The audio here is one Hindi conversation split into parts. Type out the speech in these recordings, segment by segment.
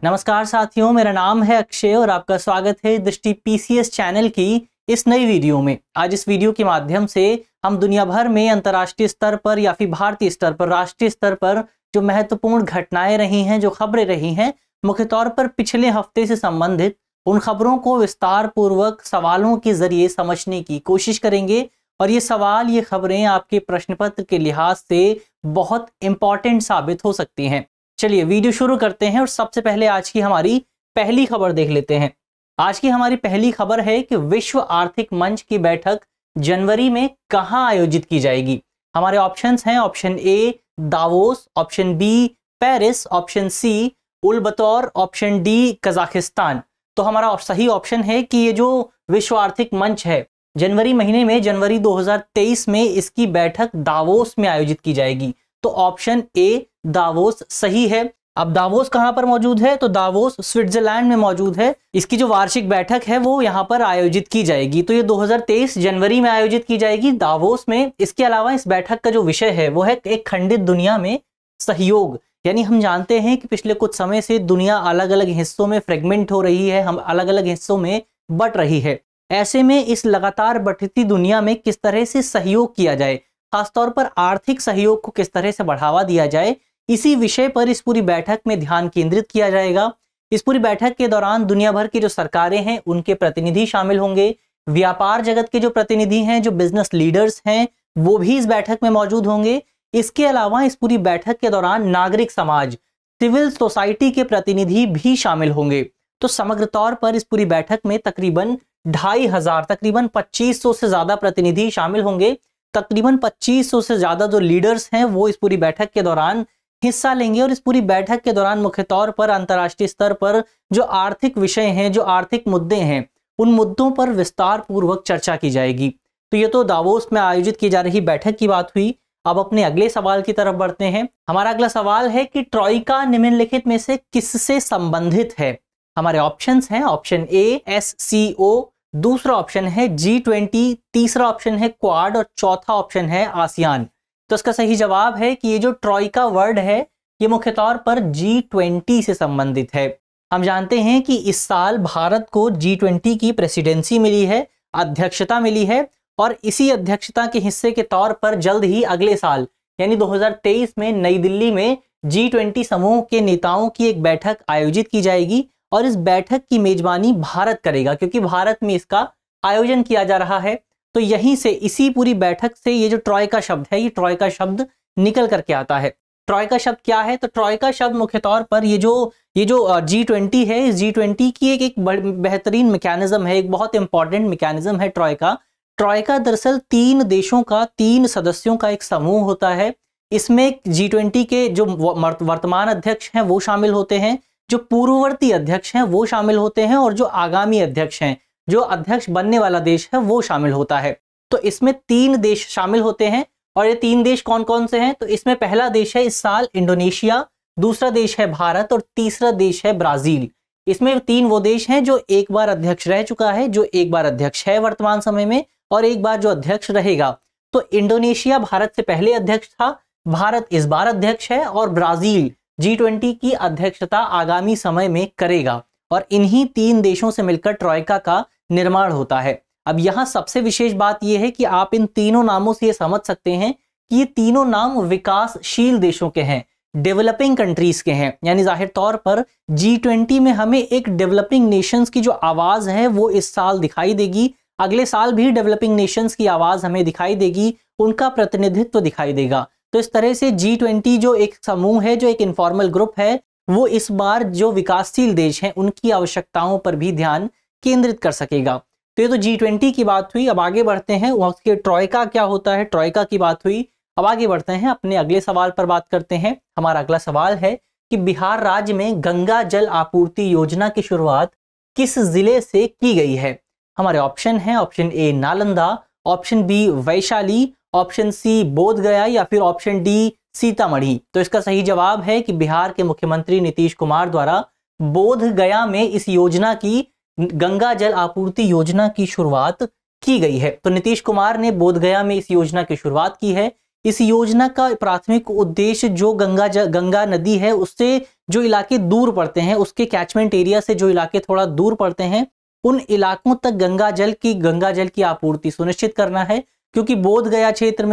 नमस्कार साथियों, मेरा नाम है अक्षय और आपका स्वागत है दृष्टि पीसीएस चैनल की इस नई वीडियो में। आज इस वीडियो के माध्यम से हम दुनिया भर में अंतर्राष्ट्रीय स्तर पर या फिर भारतीय स्तर पर, राष्ट्रीय स्तर पर जो महत्वपूर्ण घटनाएं रही हैं, जो खबरें रही हैं, मुख्य तौर पर पिछले हफ्ते से संबंधित उन खबरों को विस्तार पूर्वक सवालों के जरिए समझने की कोशिश करेंगे। और ये सवाल, ये खबरें आपके प्रश्न पत्र के लिहाज से बहुत इंपॉर्टेंट साबित हो सकती हैं। चलिए वीडियो शुरू करते हैं और सबसे पहले आज की हमारी पहली खबर देख लेते हैं। आज की हमारी पहली खबर है कि विश्व आर्थिक मंच की बैठक जनवरी में कहां आयोजित की जाएगी। हमारे ऑप्शंस हैं, option A Davos, option B Paris, option C Ulaanbaatar, option D Kazakhstan. तो हमारा सही ऑप्शन है कि ये जो विश्व आर्थिक मंच है, जनवरी महीने में, जनवरी 2023 में इसकी बैठक दावोस में आयोजित की जाएगी। तो ऑप्शन ए दावोस सही है। अब दावोस कहां पर मौजूद है? तो दावोस स्विट्जरलैंड में मौजूद है। इसकी जो वार्षिक बैठक है वो यहां पर आयोजित की जाएगी। तो ये 2023 जनवरी में आयोजित की जाएगी दावोस में। इसके अलावा इस बैठक का जो विषय है वो है एक खंडित दुनिया में सहयोग। यानी हम जानते हैं कि पिछले कुछ समय से दुनिया अलग अलग हिस्सों में फ्रेगमेंट हो रही है, हम अलग अलग हिस्सों में बट रही है। ऐसे में इस लगातार बढ़ती दुनिया में किस तरह से सहयोग किया जाए, खासतौर पर आर्थिक सहयोग को किस तरह से बढ़ावा दिया जाए, इसी विषय पर इस पूरी बैठक में ध्यान केंद्रित किया जाएगा। इस पूरी बैठक के दौरान दुनिया भर की जो सरकारें हैं उनके प्रतिनिधि शामिल होंगे, व्यापार जगत के जो प्रतिनिधि हैं, जो बिजनेस लीडर्स हैं, वो भी इस बैठक में मौजूद होंगे। इसके अलावा इस पूरी बैठक के दौरान नागरिक समाज, सिविल सोसाइटी के प्रतिनिधि भी शामिल होंगे। तो समग्र तौर पर इस पूरी बैठक में तकरीबन 2500, तकरीबन 2500 से ज्यादा प्रतिनिधि शामिल होंगे। तकरीबन 2500 से ज्यादा जो लीडर्स हैं वो इस पूरी बैठक के दौरान हिस्सा लेंगे। और इस पूरी बैठक के दौरान मुख्य तौर पर अंतर्राष्ट्रीय स्तर पर जो आर्थिक विषय हैं, जो आर्थिक मुद्दे हैं, उन मुद्दों पर विस्तार पूर्वक चर्चा की जाएगी। तो ये तो दावोस में आयोजित की जा रही बैठक की बात हुई। अब अपने अगले सवाल की तरफ बढ़ते हैं। हमारा अगला सवाल है कि ट्रॉइका निम्नलिखित में से किससे संबंधित है। हमारे ऑप्शंस हैं, ऑप्शन ए SCO, दूसरा ऑप्शन है G20, तीसरा ऑप्शन है क्वाड और चौथा ऑप्शन है आसियान। तो इसका सही जवाब है कि ये जो ट्रॉइका वर्ड है ये मुख्य तौर पर G20 से संबंधित है। हम जानते हैं कि इस साल भारत को G20 की प्रेसिडेंसी मिली है, अध्यक्षता मिली है, और इसी अध्यक्षता के हिस्से के तौर पर जल्द ही अगले साल यानी 2023 में नई दिल्ली में G20 समूह के नेताओं की एक बैठक आयोजित की जाएगी। और इस बैठक की मेजबानी भारत करेगा, क्योंकि भारत में इसका आयोजन किया जा रहा है। तो यहीं से, इसी पूरी बैठक से ये जो ट्रॉइका शब्द है, ये ट्रॉइका शब्द निकल करके आता है। ट्रॉइका शब्द क्या है? तो ट्रॉइका शब्द मुख्य तौर पर ये जो G20 है, इस G20 की एक बेहतरीन मैकेनिज्म है, एक बहुत इंपॉर्टेंट मैकेनिज्म है ट्रॉइका। ट्रॉइका दरअसल 3 देशों का, 3 सदस्यों का एक समूह होता है। इसमें G20 के जो वर्तमान अध्यक्ष हैं वो शामिल होते हैं, जो पूर्ववर्ती अध्यक्ष हैं वो शामिल होते हैं, और जो आगामी अध्यक्ष हैं, जो अध्यक्ष बनने वाला देश है वो शामिल होता है। तो इसमें 3 देश शामिल होते हैं। और ये 3 देश कौन कौन से हैं? तो इसमें पहला देश है इस साल इंडोनेशिया, दूसरा देश है भारत और तीसरा देश है ब्राजील। इसमें 3 वो देश हैं जो एक बार अध्यक्ष रह चुका है, जो एक बार अध्यक्ष है वर्तमान समय में, और एक बार जो अध्यक्ष रहेगा। तो इंडोनेशिया भारत से पहले अध्यक्ष था, भारत इस बार अध्यक्ष है, और ब्राजील G20 की अध्यक्षता आगामी समय में करेगा। और इन्हीं 3 देशों से मिलकर ट्रॉइका का निर्माण होता है। अब यहाँ सबसे विशेष बात यह है कि आप इन तीनों नामों से ये समझ सकते हैं कि ये तीनों नाम विकासशील देशों के हैं, डेवलपिंग कंट्रीज के हैं। यानी जाहिर तौर पर G20 में हमें एक डेवलपिंग नेशंस की जो आवाज है वो इस साल दिखाई देगी। अगले साल भी डेवलपिंग नेशंस की आवाज हमें दिखाई देगी, उनका प्रतिनिधित्व दिखाई देगा। तो इस तरह से G20 जो एक समूह है, जो एक इनफॉर्मल ग्रुप है, वो इस बार जो विकासशील देश हैं उनकी आवश्यकताओं पर भी ध्यान केंद्रित कर सकेगा। तो ये तो G20 की बात हुई। अब आगे बढ़ते हैं, उसके ट्रॉइका क्या होता है, ट्रॉइका की बात हुई। अब आगे बढ़ते हैं, अपने अगले सवाल पर बात करते हैं। हमारा अगला सवाल है कि बिहार राज्य में गंगा जल आपूर्ति योजना की शुरुआत किस जिले से की गई है। हमारे ऑप्शन है, option A Nalanda, option B Vaishali, option C Bodh Gaya या फिर ऑप्शन डी सीतामढ़ी। तो इसका सही जवाब है कि बिहार के मुख्यमंत्री नीतीश कुमार द्वारा बोधगया में इस योजना की, गंगा जल आपूर्ति योजना की शुरुआत की गई है। तो नीतीश कुमार ने बोधगया में इस योजना की शुरुआत की है। इस योजना का प्राथमिक उद्देश्य जो गंगा नदी है उससे जो इलाके दूर पड़ते हैं, उसके कैचमेंट एरिया से जो इलाके थोड़ा दूर पड़ते हैं, उन इलाकों तक गंगा जल की आपूर्ति सुनिश्चित करना है। क्योंकि बोध गया क्षेत्र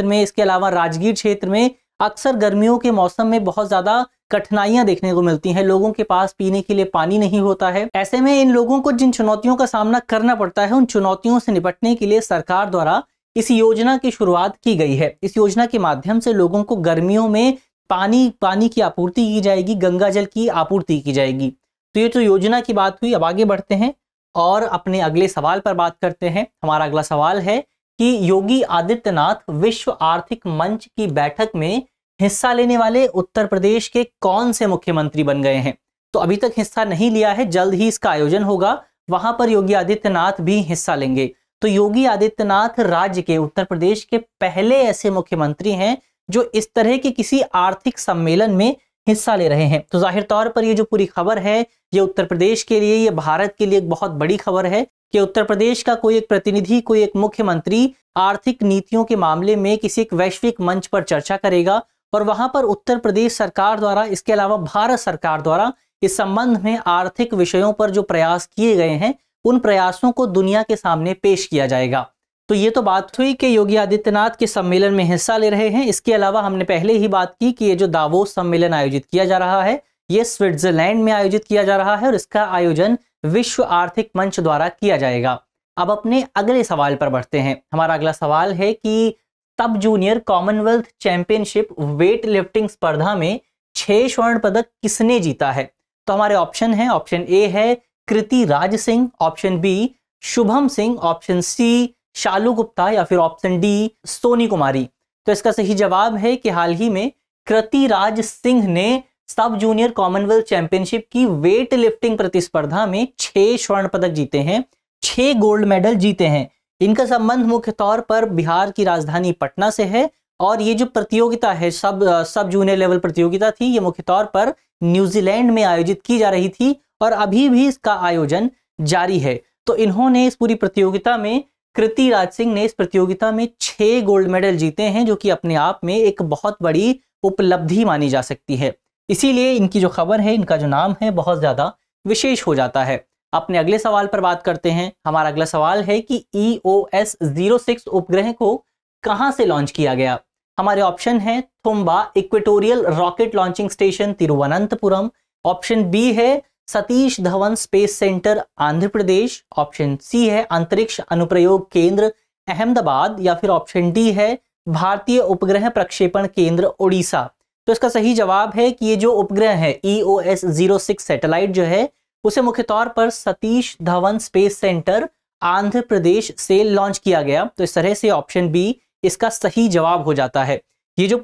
में, इसके अलावा राजगीर क्षेत्र में अक्सर गर्मियों के मौसम में बहुत ज्यादा कठिनाइयां देखने को मिलती हैं। लोगों के पास पीने के लिए पानी नहीं होता है। ऐसे में इन लोगों को जिन चुनौतियों का सामना करना पड़ता है, उन चुनौतियों से निपटने के लिए सरकार द्वारा इस योजना की शुरुआत की गई है। इस योजना के माध्यम से लोगों को गर्मियों में पानी की आपूर्ति की जाएगी, गंगा जल की आपूर्ति की जाएगी। तो ये तो योजना की बात हुई। अब आगे बढ़ते हैं और अपने अगले सवाल पर बात करते हैं। हमारा अगला सवाल है कि योगी आदित्यनाथ विश्व आर्थिक मंच की बैठक में हिस्सा लेने वाले उत्तर प्रदेश के कौन से मुख्यमंत्री बन गए हैं? तो अभी तक हिस्सा नहीं लिया है, जल्द ही इसका आयोजन होगा, वहां पर योगी आदित्यनाथ भी हिस्सा लेंगे। तो योगी आदित्यनाथ राज्य के, उत्तर प्रदेश के पहले ऐसे मुख्यमंत्री हैं जो इस तरह के किसी आर्थिक सम्मेलन में हिस्सा ले रहे हैं। तो जाहिर तौर पर ये जो पूरी खबर है, ये उत्तर प्रदेश के लिए, ये भारत के लिए एक बहुत बड़ी खबर है कि उत्तर प्रदेश का कोई एक प्रतिनिधि, कोई एक मुख्यमंत्री आर्थिक नीतियों के मामले में किसी एक वैश्विक मंच पर चर्चा करेगा और वहां पर उत्तर प्रदेश सरकार द्वारा, इसके अलावा भारत सरकार द्वारा इस संबंध में आर्थिक विषयों पर जो प्रयास किए गए हैं, उन प्रयासों को दुनिया के सामने पेश किया जाएगा। तो ये तो बात हुई कि योगी आदित्यनाथ के सम्मेलन में हिस्सा ले रहे हैं। इसके अलावा हमने पहले ही बात की कि ये जो दावोस सम्मेलन आयोजित किया जा रहा है, ये स्विट्जरलैंड में आयोजित किया जा रहा है और इसका आयोजन विश्व आर्थिक मंच द्वारा किया जाएगा। अब अपने अगले सवाल पर बढ़ते हैं। हमारा अगला सवाल है कि सब junior Commonwealth championship weight lifting स्पर्धा में 6 स्वर्ण पदक किसने जीता है? तो हमारे ऑप्शन है, ऑप्शन ए है Kriti Raj Singh, option B Shubham Singh, option C Shalu Gupta या फिर ऑप्शन डी सोनी कुमारी। तो इसका सही जवाब है कि हाल ही में कृति राज सिंह ने सब जूनियर कॉमनवेल्थ चैंपियनशिप की वेट लिफ्टिंग प्रतिस्पर्धा में 6 स्वर्ण पदक जीते हैं, 6 गोल्ड मेडल जीते हैं। इनका संबंध मुख्य तौर पर बिहार की राजधानी पटना से है और ये जो प्रतियोगिता है, सब जूनियर लेवल प्रतियोगिता थी, ये मुख्य तौर पर न्यूजीलैंड में आयोजित की जा रही थी और अभी भी इसका आयोजन जारी है। तो इन्होंने इस पूरी प्रतियोगिता में, कृति राज सिंह ने इस प्रतियोगिता में 6 गोल्ड मेडल जीते हैं, जो कि अपने आप में एक बहुत बड़ी उपलब्धि मानी जा सकती है। इसीलिए इनकी जो खबर है, इनका जो नाम है, बहुत ज्यादा विशेष हो जाता है। अपने अगले सवाल पर बात करते हैं। हमारा अगला सवाल है कि EOS-06 उपग्रह को कहां से लॉन्च किया गया? हमारे ऑप्शन है Thumba equatorial rocket launching station Thiruvananthapuram, option B है Satish Dhawan space centre Andhra Pradesh, option C है अंतरिक्ष अनुप्रयोग केंद्र अहमदाबाद या फिर ऑप्शन डी है भारतीय उपग्रह प्रक्षेपण केंद्र ओडिशा। तो इसका सही जवाब है कि ये जो उपग्रह है EOS-06 सैटेलाइट जो है, उसे मुख्य तौर पर सतीश धवन स्पेस सेंटर आंध्र प्रदेश से लॉन्च किया गया। तो इस तरह से ऑप्शन बी इसका सही जवाब हो जाता है। ये जो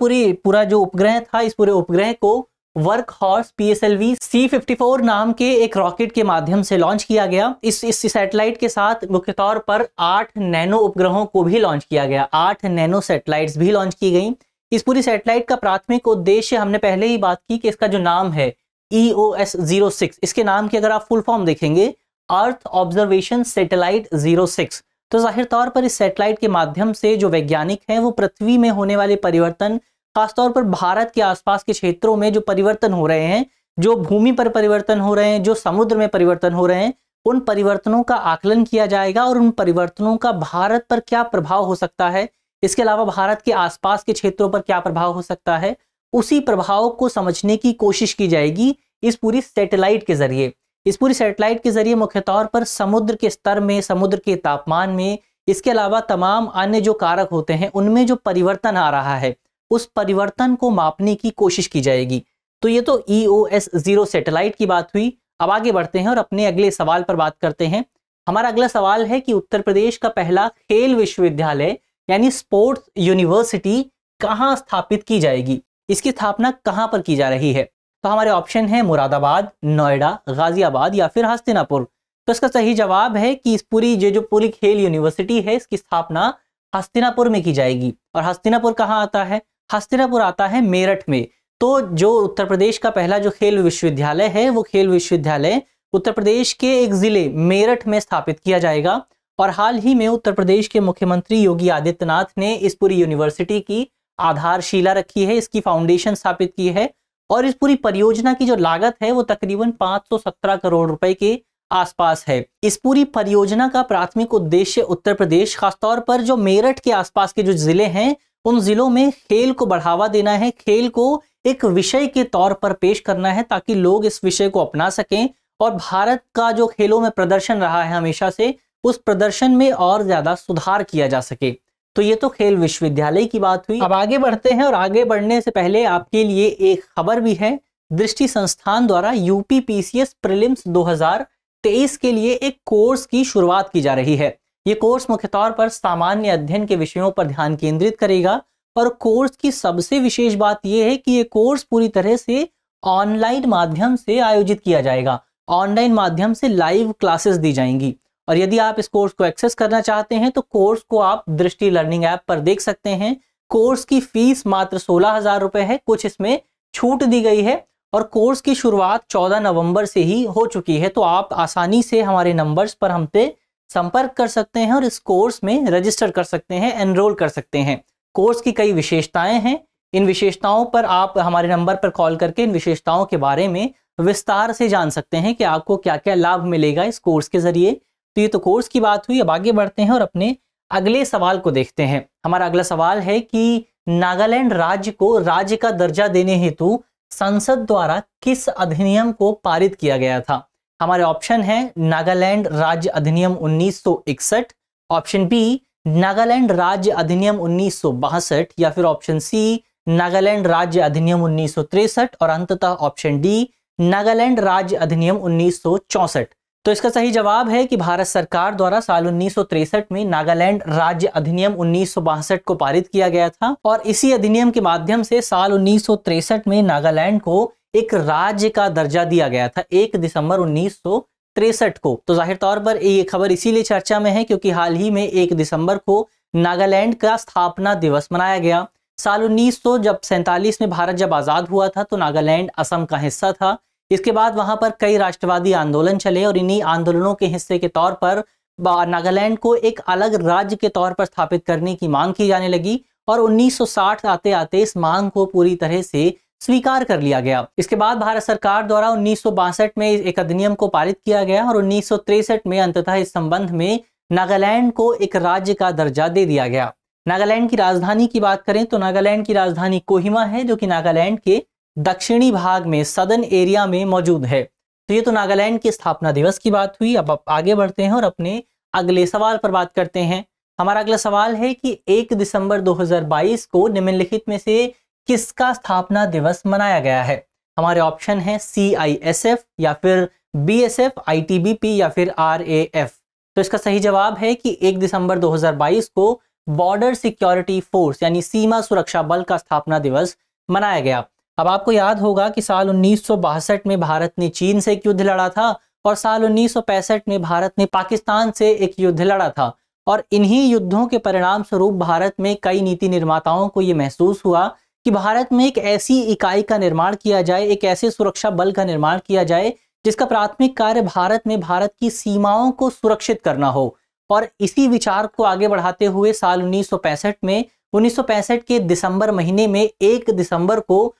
पूरा जो उपग्रह था, इस पूरे उपग्रह को वर्क हॉर्स PSLV C-54 नाम के एक रॉकेट के माध्यम से लॉन्च किया गया। इस सैटेलाइट के साथ मुख्य तौर पर 8 नैनो उपग्रहों को भी लॉन्च किया गया, 8 नैनो सैटेलाइट्स भी लॉन्च की गई। इस पूरी सैटेलाइट का प्राथमिक उद्देश्य, हमने पहले ही बात की कि इसका जो नाम है EOS-06, इसके नाम की अगर आप फुल फॉर्म देखेंगे, अर्थ ऑब्जर्वेशन सैटेलाइट 06। तो जाहिर तौर पर इस सैटेलाइट के माध्यम से जो वैज्ञानिक हैं, वो पृथ्वी में होने वाले परिवर्तन, खासतौर पर भारत के आसपास के क्षेत्रों में जो परिवर्तन हो रहे हैं, जो भूमि पर परिवर्तन हो रहे हैं, जो समुद्र में परिवर्तन हो रहे हैं, उन परिवर्तनों का आकलन किया जाएगा और उन परिवर्तनों का भारत पर क्या प्रभाव हो सकता है, इसके अलावा भारत के आसपास के क्षेत्रों पर क्या प्रभाव हो सकता है, उसी प्रभाव को समझने की कोशिश की जाएगी इस पूरी सैटेलाइट के जरिए। इस पूरी सैटेलाइट के जरिए मुख्य तौर पर समुद्र के स्तर में, समुद्र के तापमान में, इसके अलावा तमाम अन्य जो कारक होते हैं, उनमें जो परिवर्तन आ रहा है, उस परिवर्तन को मापने की कोशिश की जाएगी। तो ये तो EOS-0 सैटेलाइट की बात हुई। अब आगे बढ़ते हैं और अपने अगले सवाल पर बात करते हैं। हमारा अगला सवाल है कि उत्तर प्रदेश का पहला खेल विश्वविद्यालय यानी स्पोर्ट्स यूनिवर्सिटी कहाँ स्थापित की जाएगी? इसकी स्थापना कहाँ पर की जा रही है? तो हमारे ऑप्शन है मुरादाबाद, नोएडा, गाजियाबाद या फिर हस्तिनापुर। तो इसका सही जवाब है कि इस पूरी खेल यूनिवर्सिटी है, इसकी स्थापना हस्तिनापुर में की जाएगी। और हस्तिनापुर कहाँ आता है? हस्तिनापुर आता है मेरठ में। तो जो उत्तर प्रदेश का पहला जो खेल विश्वविद्यालय है, वो खेल विश्वविद्यालय उत्तर प्रदेश के एक जिले मेरठ में स्थापित किया जाएगा और हाल ही में उत्तर प्रदेश के मुख्यमंत्री योगी आदित्यनाथ ने इस पूरी यूनिवर्सिटी की आधारशिला रखी है, इसकी फाउंडेशन स्थापित की है और इस पूरी परियोजना की जो लागत है वो तकरीबन 517 करोड़ रुपए के आसपास है। इस पूरी परियोजना का प्राथमिक उद्देश्य उत्तर प्रदेश, खासतौर पर जो मेरठ के आसपास के जो जिले हैं उन जिलों में खेल को बढ़ावा देना है, खेल को एक विषय के तौर पर पेश करना है ताकि लोग इस विषय को अपना सकें और भारत का जो खेलों में प्रदर्शन रहा है हमेशा से, उस प्रदर्शन में और ज्यादा सुधार किया जा सके। तो ये तो खेल विश्वविद्यालय की बात हुई। अब आगे बढ़ते हैं और आगे बढ़ने से पहले आपके लिए एक खबर भी है। दृष्टि संस्थान द्वारा यूपी पीसीएस प्रीलिम्स 2023 के लिए एक कोर्स की शुरुआत की जा रही है। ये कोर्स मुख्य तौर पर सामान्य अध्ययन के विषयों पर ध्यान केंद्रित करेगा और कोर्स की सबसे विशेष बात यह है कि ये कोर्स पूरी तरह से ऑनलाइन माध्यम से आयोजित किया जाएगा। ऑनलाइन माध्यम से लाइव क्लासेस दी जाएंगी और यदि आप इस कोर्स को एक्सेस करना चाहते हैं तो कोर्स को आप दृष्टि लर्निंग ऐप पर देख सकते हैं। कोर्स की फीस मात्र 16,000 रुपए है, कुछ इसमें छूट दी गई है और कोर्स की शुरुआत 14 नवंबर से ही हो चुकी है। तो आप आसानी से हमारे नंबर्स पर हमसे संपर्क कर सकते हैं और इस कोर्स में रजिस्टर कर सकते हैं, एनरोल कर सकते हैं। कोर्स की कई विशेषताएं हैं, इन विशेषताओं पर आप हमारे नंबर पर कॉल करके इन विशेषताओं के बारे में विस्तार से जान सकते हैं कि आपको क्या क्या लाभ मिलेगा इस कोर्स के जरिए। तो ये तो कोर्स की बात हुई। अब आगे बढ़ते हैं और अपने अगले सवाल को देखते हैं। हमारा अगला सवाल है कि नागालैंड राज्य को राज्य का दर्जा देने हेतु संसद द्वारा किस अधिनियम को पारित किया गया था? हमारे ऑप्शन है नागालैंड राज्य अधिनियम 1961, ऑप्शन बी नागालैंड राज्य अधिनियम 1962 या फिर ऑप्शन सी नागालैंड राज्य अधिनियम 1963 और अंततः ऑप्शन डी नागालैंड राज्य अधिनियम 1964। तो इसका सही जवाब है कि भारत सरकार द्वारा साल 1963 में नागालैंड राज्य अधिनियम 1962 को पारित किया गया था और इसी अधिनियम के माध्यम से साल 1963 में नागालैंड को एक राज्य का दर्जा दिया गया था, 1 दिसंबर 1963 को। तो जाहिर तौर पर ये खबर इसीलिए चर्चा में है क्योंकि हाल ही में 1 दिसंबर को नागालैंड का स्थापना दिवस मनाया गया। साल 1947 में भारत जब आजाद हुआ था तो नागालैंड असम का हिस्सा था। इसके बाद वहां पर कई राष्ट्रवादी आंदोलन चले और इन्हीं आंदोलनों के हिस्से के तौर पर नागालैंड को एक अलग राज्य के तौर पर स्थापित करने की मांग की जाने लगी और 1960 आते आते इस मांग को पूरी तरह से स्वीकार कर लिया गया। इसके बाद भारत सरकार द्वारा 1962 में एक अधिनियम को पारित किया गया और 1963 में अंततः इस संबंध में नागालैंड को एक राज्य का दर्जा दे दिया गया। नागालैंड की राजधानी की बात करें तो नागालैंड की राजधानी कोहिमा है जो कि नागालैंड के दक्षिणी भाग में सदर्न एरिया में मौजूद है। तो ये तो नागालैंड के स्थापना दिवस की बात हुई। अब आगे बढ़ते हैं और अपने अगले सवाल पर बात करते हैं। हमारा अगला सवाल है कि 1 दिसंबर 2022 को निम्नलिखित में से किसका स्थापना दिवस मनाया गया है? हमारे ऑप्शन है CISF या फिर BSF, ITBP या फिर RAF। तो इसका सही जवाब है कि 1 दिसंबर 2022 को बॉर्डर सिक्योरिटी फोर्स यानी सीमा सुरक्षा बल का स्थापना दिवस मनाया गया। अब आपको याद होगा कि साल 1962 में भारत ने चीन से एक युद्ध लड़ा था और साल 1965 में भारत ने पाकिस्तान से एक युद्ध लड़ा था और इन्हीं युद्धों के परिणाम स्वरूप भारत में कई नीति निर्माताओं को ये महसूस हुआ कि भारत में एक ऐसी इकाई का निर्माण किया जाए, एक ऐसे सुरक्षा बल का निर्माण किया जाए जिसका प्राथमिक कार्य भारत में भारत की सीमाओं को सुरक्षित करना हो। और इसी विचार को आगे बढ़ाते हुए साल 1965 के दिसंबर महीने में 1 दिसंबर को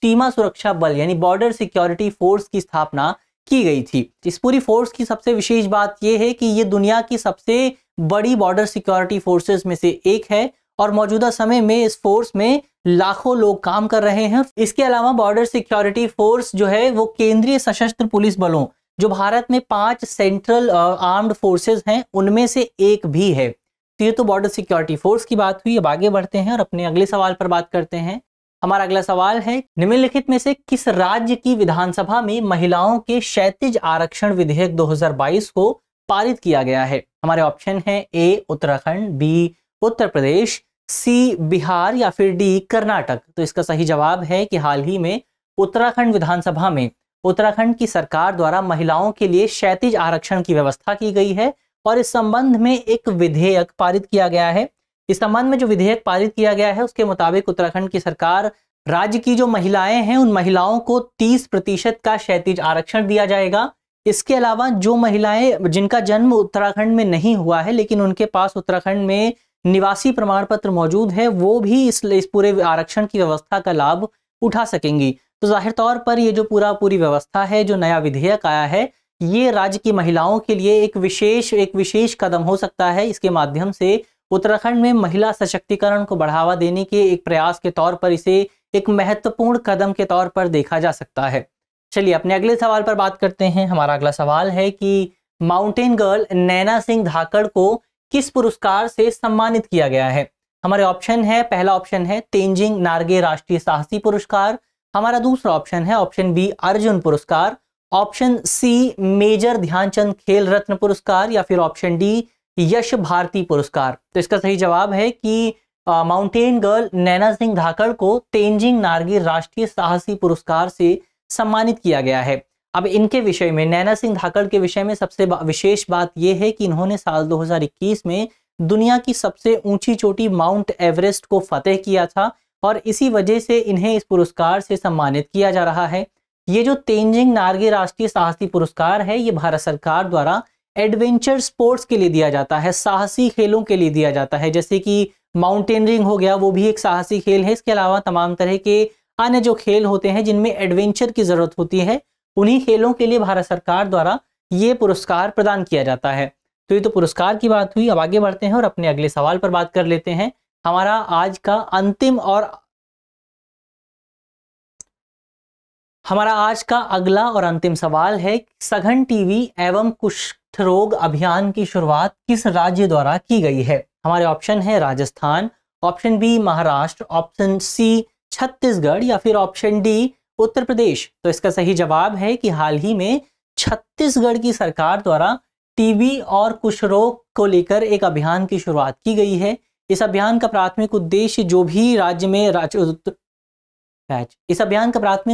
सीमा सुरक्षा बल यानी बॉर्डर सिक्योरिटी फोर्स की स्थापना की गई थी। इस पूरी फोर्स की सबसे विशेष बात यह है कि ये दुनिया की सबसे बड़ी बॉर्डर सिक्योरिटी फोर्सेस में से एक है और मौजूदा समय में इस फोर्स में लाखों लोग काम कर रहे हैं। इसके अलावा बॉर्डर सिक्योरिटी फोर्स जो है वो केंद्रीय सशस्त्र पुलिस बलों जो भारत में 5 सेंट्रल आर्म्ड फोर्सेस हैं उनमें से एक भी है। तो ये तो बॉर्डर सिक्योरिटी फोर्स की बात हुई। अब आगे बढ़ते हैं और अपने अगले सवाल पर बात करते हैं। हमारा अगला सवाल है निम्नलिखित में से किस राज्य की विधानसभा में महिलाओं के क्षैतिज आरक्षण विधेयक 2022 को पारित किया गया है? हमारे ऑप्शन है A Uttarakhand, B Uttar Pradesh, C Bihar या फिर D कर्नाटक। तो इसका सही जवाब है कि हाल ही में उत्तराखंड विधानसभा में उत्तराखंड की सरकार द्वारा महिलाओं के लिए क्षैतिज आरक्षण की व्यवस्था की गई है और इस संबंध में एक विधेयक पारित किया गया है। इस संबंध में जो विधेयक पारित किया गया है उसके मुताबिक उत्तराखंड की सरकार राज्य की जो महिलाएं हैं उन महिलाओं को 30% का क्षैतिज आरक्षण दिया जाएगा। इसके अलावा जो महिलाएं जिनका जन्म उत्तराखंड में नहीं हुआ है लेकिन उनके पास उत्तराखंड में निवासी प्रमाण पत्र मौजूद है, वो भी इस पूरे आरक्षण की व्यवस्था का लाभ उठा सकेंगी। तो जाहिर तौर पर ये जो पूरी व्यवस्था है, जो नया विधेयक आया है, ये राज्य की महिलाओं के लिए एक विशेष कदम हो सकता है। इसके माध्यम से उत्तराखंड में महिला सशक्तिकरण को बढ़ावा देने के एक प्रयास के तौर पर इसे एक महत्वपूर्ण कदम के तौर पर देखा जा सकता है। चलिए अपने अगले सवाल पर बात करते हैं। हमारा अगला सवाल है कि माउंटेन गर्ल नैना सिंह धाकड़ को किस पुरस्कार से सम्मानित किया गया है? हमारे ऑप्शन है, पहला ऑप्शन है तेंजिंग नार्गे राष्ट्रीय साहसी पुरस्कार, हमारा दूसरा ऑप्शन है ऑप्शन बी अर्जुन पुरस्कार, ऑप्शन सी मेजर ध्यानचंद खेल रत्न पुरस्कार, या फिर ऑप्शन डी यश भारती पुरस्कार। तो इसका सही जवाब है कि माउंटेन गर्ल नैना सिंह धाकड़ को तेंजिंग नार्गे राष्ट्रीय साहसी पुरस्कार से सम्मानित किया गया है। अब इनके विषय में, नैना सिंह धाकड़ के विषय में सबसे विशेष बात यह है कि इन्होंने साल 2021 में दुनिया की सबसे ऊंची चोटी माउंट एवरेस्ट को फतेह किया था और इसी वजह से इन्हें इस पुरस्कार से सम्मानित किया जा रहा है। ये जो तेंजिंग नार्गे राष्ट्रीय साहसी पुरस्कार है, ये भारत सरकार द्वारा एडवेंचर स्पोर्ट्स के लिए दिया जाता है, साहसी खेलों के लिए दिया जाता है। जैसे कि माउंटेनरिंग हो गया, वो भी एक साहसी खेल है। इसके अलावा तमाम तरह के अन्य जो खेल होते हैं जिनमें एडवेंचर की जरूरत होती है, उन्हीं खेलों के लिए भारत सरकार द्वारा ये पुरस्कार प्रदान किया जाता है। तो ये तो पुरस्कार की बात हुई। अब आगे बढ़ते हैं और अपने अगले सवाल पर बात कर लेते हैं। हमारा आज का अगला और अंतिम सवाल है, सघन टीबी एवं कुष्ठ रोग अभियान की शुरुआत किस राज्य द्वारा की गई है? हमारे ऑप्शन है Rajasthan, option B Maharashtra, option C Chhattisgarh, या फिर ऑप्शन डी उत्तर प्रदेश। तो इसका सही जवाब है कि हाल ही में छत्तीसगढ़ की सरकार द्वारा टीबी और कुष्ठ रोग को लेकर एक अभियान की शुरुआत की गई है। इस अभियान का प्राथमिक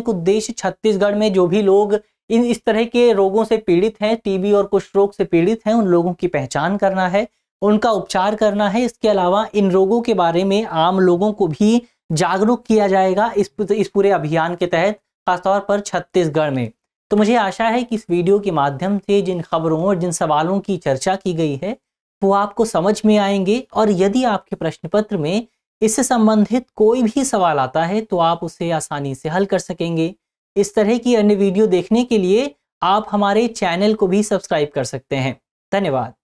उद्देश्य छत्तीसगढ़ में जो भी लोग इस तरह के रोगों से पीड़ित हैं, टीबी और कुष्ठ रोग से पीड़ित हैं, उन लोगों की पहचान करना है, उनका उपचार करना है। इसके अलावा इन रोगों के बारे में आम लोगों को भी जागरूक किया जाएगा इस पूरे अभियान के तहत, खासतौर पर छत्तीसगढ़ में। तो मुझे आशा है कि इस वीडियो के माध्यम से जिन खबरों और जिन सवालों की चर्चा की गई है वो आपको समझ में आएंगे, और यदि आपके प्रश्न पत्र में इससे संबंधित कोई भी सवाल आता है तो आप उसे आसानी से हल कर सकेंगे। इस तरह की अन्य वीडियो देखने के लिए आप हमारे चैनल को भी सब्सक्राइब कर सकते हैं। धन्यवाद।